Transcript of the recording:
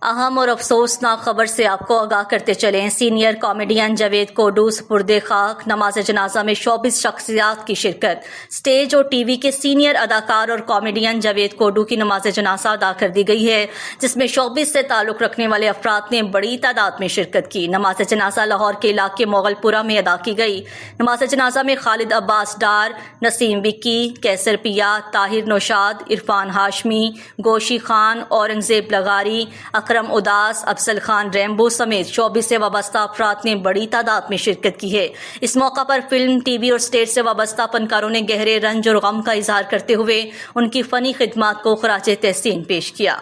अहम और अफसोसनाक खबर से आपको आगाह करते चलें। सीनियर कॉमेडियन जावेद कोडू सुपुर्दे खाक। नमाज जनाजा में 24 शख्सियात की शिरकत। स्टेज और टीवी के सीनियर अदाकार और कॉमेडियन जावेद कोडू की नमाज जनाजा अदा कर दी गई है, जिसमें 24 से ताल्लुक़ रखने वाले अफराद ने बड़ी तादाद में शिरकत की। नमाज जनाजा लाहौर के इलाके मोगलपुरा में अदा की गई। नमाज जनाजा में खालिद अब्बास डार, नसीम विक्की, कैसर पिया, ताहिर नौशाद, इरफान हाशमी, गोशी खान, औरंगजेब लगारी, अकरम उदास, अफसल खान रैम्बो समेत 24 से वाबस्ता अफराद ने बड़ी तादाद में शिरकत की है। इस मौका पर फिल्म, टीवी और स्टेज से वाबस्ता फनकारों ने गहरे रंज और गम का इजहार करते हुए उनकी फ़नी खिदमात को खराज तहसीन पेश किया।